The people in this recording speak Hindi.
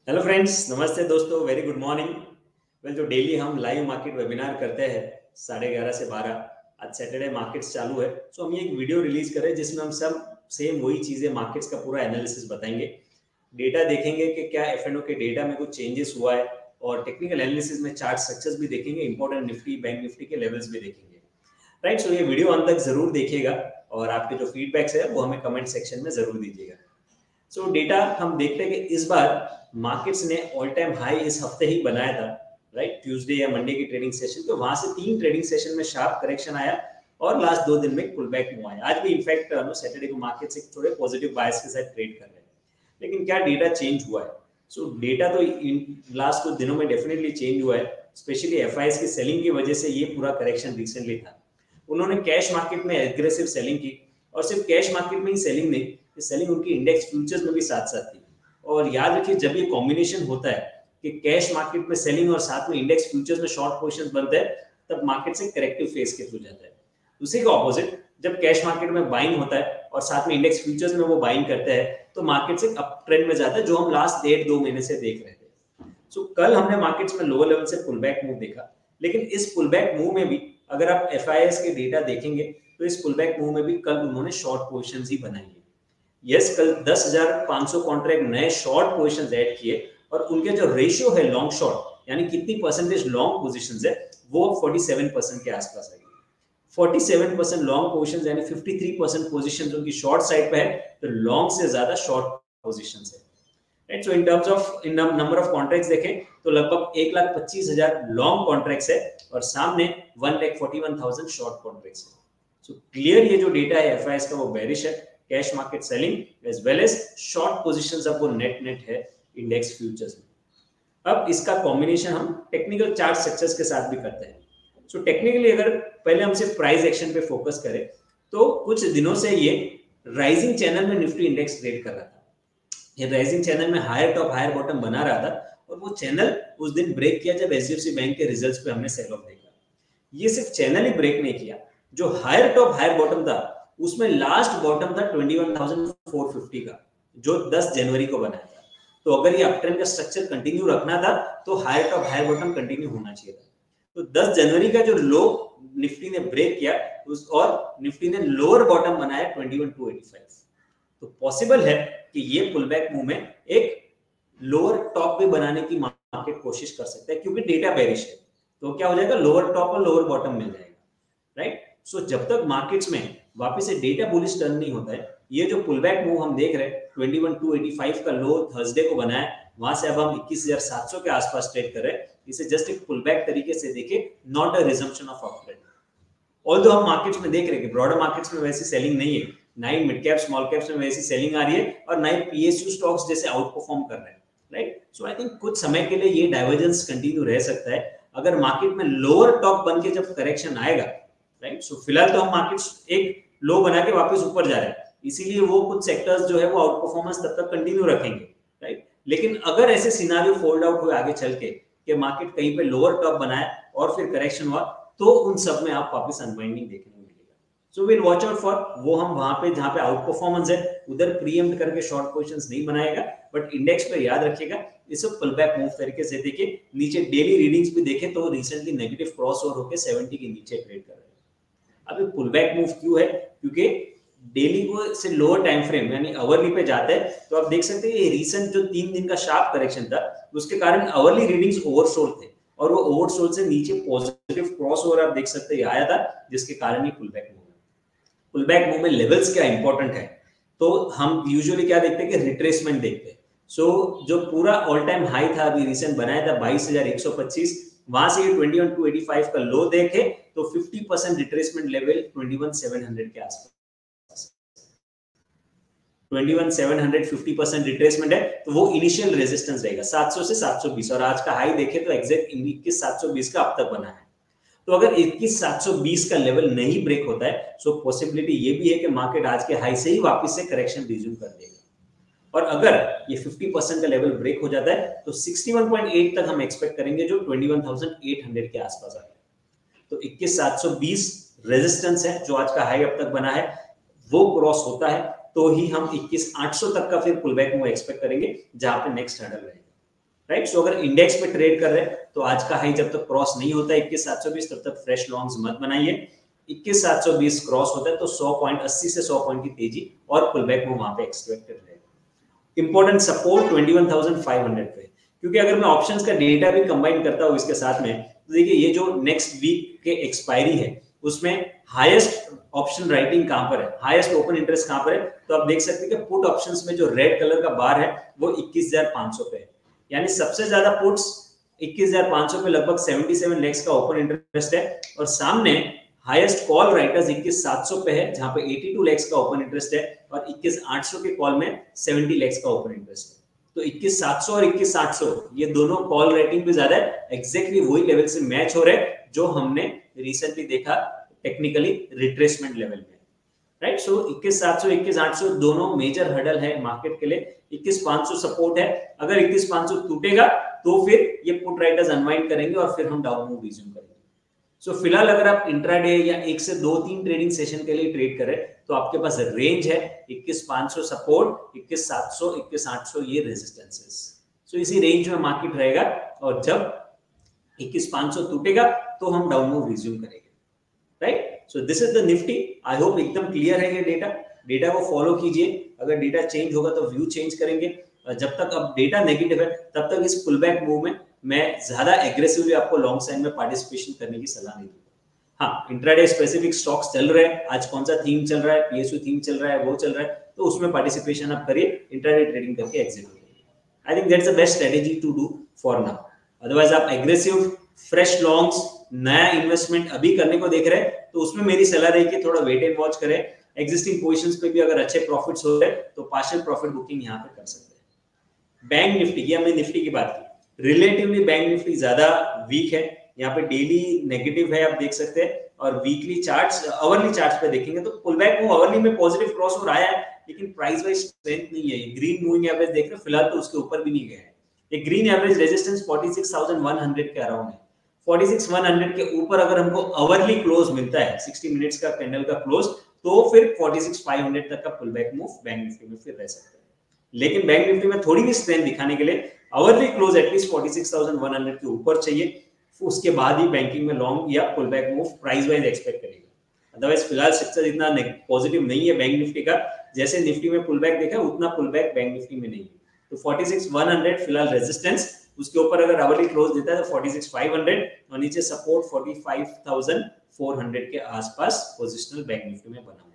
हेलो फ्रेंड्स, नमस्ते दोस्तों, वेरी गुड मॉर्निंग। वेल, जो डेली हम लाइव मार्केट वेबिनार करते हैं 11:30 से 12, आज सैटरडे मार्केट्स चालू है। सो हम ये एक वीडियो रिलीज करें जिसमें हम सब सेम वही चीजें मार्केट्स का पूरा एनालिसिस बताएंगे, डेटा देखेंगे कि क्या एफएनओ के डेटा में कुछ चेंजेस हुआ है, और टेक्निकल एनालिसिस में चार्ट स्ट्रक्चर्स भी देखेंगे, इंपॉर्टेंट निफ्टी बैंक निफ्टी के लेवल्स भी देखेंगे। राइट, सो ये वीडियो अंत तक जरूर देखिएगा और आपके जो फीडबैक्स है वो हमें कमेंट सेक्शन में जरूर दीजिएगा। सो डेटा हम देखते हैं कि इस बार मार्केट्स ने ऑल टाइम हाई इस हफ्ते ही बनाया था। राइट, ट्यूसडे या मंडे की ट्रेडिंग सेशन, तो वहां से 3 ट्रेडिंग सेशन में शार्प करेक्शन आया और लास्ट 2 दिन में पुल बैक मूव आया। आज भी इनफैक्ट सैटरडे को मार्केट से थोड़े पॉजिटिव बायस के साथ ट्रेड कर रहे हैं, लेकिन क्या डेटा चेंज हुआ है? सो डेटा तो इन लास्ट कुछ दिनों में डेफिनेटली चेंज हुआ है, स्पेशली एफआईएस की सेलिंग की वजह से ये पूरा करेक्शन रिसेंटली था। उन्होंने कैश मार्केट में एग्रेसिव सेलिंग की, और सिर्फ कैश मार्केट में ही सेलिंग नहीं, ये सेलिंग उनकी इंडेक्स फ्यूचर्स में भी साथ साथ थी। और याद रखिए, जब ये कॉम्बिनेशन होता है कि कैश मार्केट में सेलिंग और साथ में इंडेक्स फ्यूचर्स में शॉर्ट पोजीशंस बनते हैं, तब मार्केट से करेक्टिव फेज के थ्रू जाता है। उसी का ऑपोजिट, जब कैश मार्केट में बाइंग होता है और साथ में इंडेक्स फ्यूचर्स में वो बाइंग करते हैं, तो मार्केट से अप ट्रेंड में जाता है, जो हम लास्ट 1.5-2 महीने से देख रहे थे। सो कल हमने मार्केट्स में लोअर लेवल से पुल बैक मूव देखा, लेकिन इस पुल बैक मूव में भी अगर आप एफआईएस के डेटा देखेंगे तो इस पुल बैक मूव में भी कल उन्होंने शॉर्ट पोजीशंस ही बनाई है। यस, कल 10,500 कॉन्ट्रैक्ट नए शॉर्ट पोजीशंस ऐड किए, और उनके जो रेशियो है लॉन्ग शॉर्ट, यानी कितनी परसेंटेज लॉन्ग पोजीशंस है, वो 47% के आसपास है। 47% लॉन्ग पोजीशंस यानी 53% पोजीशंस उनकी शॉर्ट साइड पे है, तो लॉन्ग से ज्यादा शॉर्ट पोजीशंस है। Right, so in terms of in number of contracts देखें तो लगभग 1,25,000 लॉन्ग कॉन्ट्रैक्ट्स है और सामने 1,41,000 शॉर्ट कॉन्ट्रैक्ट्स है। सो क्लियर ये जो डेटा है एफआईएस का वो बेरिश है, cash market selling as well as short positions अब वो नेट नेट है इंडेक्स फ्यूचर्स में। अब इसका कॉम्बिनेशन हम टेक्निकल चार्ट स्ट्रक्चर्स के साथ भी करते हैं। सो टेक्निकली अगर पहले हम सिर्फ प्राइस एक्शन पे फोकस करें, तो कुछ दिनों से ये राइजिंग चैनल में निफ्टी इंडेक्स ट्रेड कर रहा था। ये राइजिंग चैनल में हायर टॉप हायर बॉटम बना रहा था, और वो चैनल उस दिन ब्रेक किया जब एचडीएफसी बैंक के रिजल्ट्स पे हमने सेल ऑफ देखा। ये सिर्फ चैनल ही ब्रेक नहीं किया, जो हायर टॉप हायर बॉटम था उसमें लास्ट बॉटम था 21,450 का, जो 10 जनवरी को बनाया था। तो अगर ये अपट्रेंड का स्ट्रक्चर कंटिन्यू रखना था तो higher top higher bottom continue होना चाहिए था। तो 10 जनवरी का जो लो निफ्टी ने ब्रेक किया और निफ्टी ने लोअर बॉटम बनाया 21,285। तो पॉसिबल है कि ये पुल बैक मूव में एक लोअर टॉप भी बनाने की मार्केट कोशिश कर सकता है, क्योंकि डेटा बेरिश है। तो क्या हो जाएगा, लोअर टॉप और लोअर बॉटम मिल जाएगा। राइट, सो जब तक मार्केट्स में वापस से डेटा बुलिश टर्न नहीं होता है, ये जो पुल बैक मूव हम देख रहे हैं 21,285 का लो थर्सडे को बनाया, वहां से अब हम 21,700 के आसपास ट्रेड कर रहे हैं। इसे जस्ट एक पुल बैक तरीके से देखे, not a resumption of uptrend. Although हम मार्केट्स में देख रहे हैं कि ब्रॉडर मार्केट्स में वैसी सेलिंग नहीं है, ना ही मिड कैप स्मॉल कैप्स में वैसी सेलिंग आ रही है, और ना ही पीएसयू स्टॉक्स जैसे आउट परफॉर्म कर रहे हैं। राइट, सो आई थिंक कुछ समय के लिए ये डाइवर्जेंस कंटिन्यू रह सकता है अगर मार्केट में लोअर टॉप बन के जब करेक्शन आएगा। राइट, सो फिलहाल तो हम मार्केट्स एक लो बना के वापस ऊपर जा रहे हैं, इसीलिए वो कुछ सेक्टर्स जो है वो आउट परफॉर्मेंस तब तक कंटिन्यू रखेंगे। राइट, लेकिन अगर ऐसे सिनारियो फोल्ड आउट हुए आगे चल के कि मार्केट कहीं पे लोअर टॉप बनाए और फिर करेक्शन हुआ, तो उन सब में आप वापस अनवाइंडिंग देखने को मिलेगा। So will watch out for वो, हम वहां पे जहां पे आउट परफॉर्मेंस है उधर प्रीएम्प्ट करके शॉर्ट पोजीशंस नहीं बनाएगा, बट इंडेक्स पे याद रखिएगा इसे पुल बैक मूव तरीके से देखिए। नीचे डेली रीडिंग्स भी देखें तो रिसेंटली नेगेटिव क्रॉस ओवर होकर 70 के नीचे ट्रेड कर रहे हैं। अब पुल बैक मूव क्यों है? क्योंकि डेली को से लोअर टाइम फ्रेम यानी अवरली पे जाता है, तो आप देख सकते हैं ये रीसेंट जो 3 दिन का शार्प करेक्शन था उसके कारण अवरली रीडिंग्स ओवरसोल्ड थे, और वो ओवरसोल्ड से नीचे पॉजिटिव क्रॉस ओवर आप देख सकते हैं आया था, जिसके कारण ये पुल बैक मूव है। पुल बैक मूव में लेवल्स क्या इंपॉर्टेंट है, तो हम यूजुअली क्या देखते हैं कि रिट्रेसमेंट देखते हैं। सो जो पूरा ऑल टाइम हाई था अभी रिसेंट बनाया था 22,125, वहां से ये 21,285 का लो देखे तो 50% रिट्रेसमेंट लेवल 21,700 के आसपास। 21,700 50% रिट्रेसमेंट है, तो वो इनिशियल रेजिस्टेंस रहेगा 700 से 720, और आज का हाई देखे तो एग्जैक्ट 21,720 का अब तक बना है। तो अगर 21,720 का लेवल नहीं ब्रेक होता है, सो पॉसिबिलिटी ये भी है कि मार्केट आज के हाई से ही वापस से करेक्शन रिज्यूम कर देगा। और अगर ये 50% का लेवल ब्रेक हो जाता है तो 61.8 तक हम एक्सपेक्ट करेंगे, जो 21,800 के आसपास आ है। तो 21,720 रेजिस्टेंस है जो आज का हाई अब तक बना है, वो क्रॉस होता है तो ही हम 21,800 तक का फिर पुल बैक मूव एक्सपेक्ट करेंगे, जहां पे नेक्स्ट हर्डल रहेगा। राइट। सो अगर इंडेक्स पे ट्रेड कर रहे हैं तो आज का हाई जब तक क्रॉस नहीं होता 21,720 तब तक फ्रेश लॉन्ग्स मत बनाइए। 21,720 क्रॉस होता है तो 100 पॉइंट 80 से 100 पॉइंट की तेजी और पुलबैक वो वहां पे एक्सपेक्टेड रहेगा। इंपॉर्टेंट सपोर्ट 21,500 पे, क्योंकि अगर मैं ऑप्शंस का डेटा भी कंबाइन करता हूं इसके साथ में तो देखिए ये जो नेक्स्ट वीक के एक्सपायरी है उसमें हाईएस्ट ऑप्शन राइटिंग कहां पर है, हाईएस्ट ओपन इंटरेस्ट कहां पर है, तो आप देख सकते हैं कि पुट ऑप्शंस में जो रेड कलर का बार है वो 21,500 पे है, यानी सबसे ज्यादा पुट्स 21,500 पे लगभग 77 लाख का ओपन इंटरेस्ट है और सामने हाईएस्ट कॉल राइटर्स 21,700 पे है जहां पे 82 लाख का ओपन इंटरेस्ट है और 21,800 के कॉल में 70 लाख का ओपन इंटरेस्ट है। तो 21,700 और 21,800 ये दोनों कॉल रेटिंग पे ज्यादा है, एग्जैक्टली वही लेवल से मैच हो रहे हैं जो हमने रिसेंटली देखा टेक्निकली रिट्रेसमेंट लेवल में, राइट। सो 21,700 21,800 दोनों मेजर हर्डल है मार्केट के लिए। 21,500 सपोर्ट है, अगर 21,500 टूटेगा तो फिर ये पुट राइटर्स अनवाइंड करेंगे और फिर हम डाउन मूव रिज्यूम करेंगे। सो फिलहाल अगर आप इंट्राडे या 1 से 2-3 ट्रेडिंग सेशन के लिए ट्रेड करें तो आपके पास रेंज है 21,500 सपोर्ट, 21,700 21,800 ये रेजिस्टेंसेस। सो इसी रेंज में मार्केट रहेगा और जब 21,500 टूटेगा तो हम डाउन मूव रिज्यूम करेंगे, right. So this is the Nifty. I hope एकदम क्लियर है ये डेटा को फॉलो कीजिए, अगर डेटा चेंज होगा तो व्यू चेंज करेंगे। जब तक अब डेटा नेगेटिव है तब तक इस पुलबैक मूव में मैं ज्यादा एग्रेसिवली आपको लॉन्ग साइड में पार्टिसिपेशन करने की सलाह नहीं दूंगा। हाँ, इंट्राडे स्पेसिफिक स्टॉक्स चल रहे हैं, आज कौन सा थीम चल रहा है, पीएसयू थीम चल रहा है, वो चल रहा है, तो उसमें पार्टिसिपेशन आप करिए, इंट्राडे ट्रेडिंग करके एग्जिट करिए। I think that's the best strategy to do for now. Otherwise आप एग्रेसिव फ्रेश लॉन्ग्स नया इन्वेस्टमेंट अभी करने को देख रहे हैं तो उसमें मेरी सलाह रहेगी थोड़ा वेट एंड वॉच करें। एग्जिस्टिंग पोजीशंस पे भी अगर अच्छे प्रॉफिट्स हो रहे तो पार्शियल प्रॉफिट बुकिंग यहाँ पे कर सकते हैं। बैंक निफ्टी की हमने निफ्टी की बात की, रिलेटिवली बैंक निफ्टी ज्यादा वीक है, यहाँ पे डेली नेगेटिव है आप देख सकते हैं और वीकली चार्ट्स आवरली चार्ट्स पे देखेंगे तो पुलबैक मूव आवरली में पॉजिटिव क्रॉस हो रहा है लेकिन प्राइस वाइज स्ट्रेंथ नहीं है। ग्रीन मूविंग एवरेज देख रहे हैं फिलहाल तो उसके ऊपर भी नहीं गया है। ये ग्रीन एवरेज रेजिस्टेंस 46,100 के अराउंड है। 46,100 के ऊपर अगर हमको आवरली क्लोज मिलता है 60 मिनट्स का कैंडल का क्लोज तो फिर 46,500 तक का पुलबैक मूव बैंक निफ्टी में फिर रह सकता है। लेकिन बैंक निफ्टी में थोड़ी भी स्ट्रेंथ दिखाने के लिए आवरली क्लोज एटलीस्ट 46,100 के ऊपर चाहिए, उसके बाद ही बैंकिंग में लॉन्ग या pull back move price wise expect करेगा। अदरवाइज फिलहाल स्ट्रक्चर इतना पॉजिटिव नहीं है बैंक निफ्टी का, जैसे निफ्टी में पुल बैक देखा उतना पुल बैक बैंक निफ्टी में नहीं है। तो 46,100 फिलहाल रेजिस्टेंस, उसके ऊपर अगर आवरली क्लोज देता है तो 46,500 और नीचे सपोर्ट 45,400 के आसपास पोजिशनल बैंक निफ्टी में बना।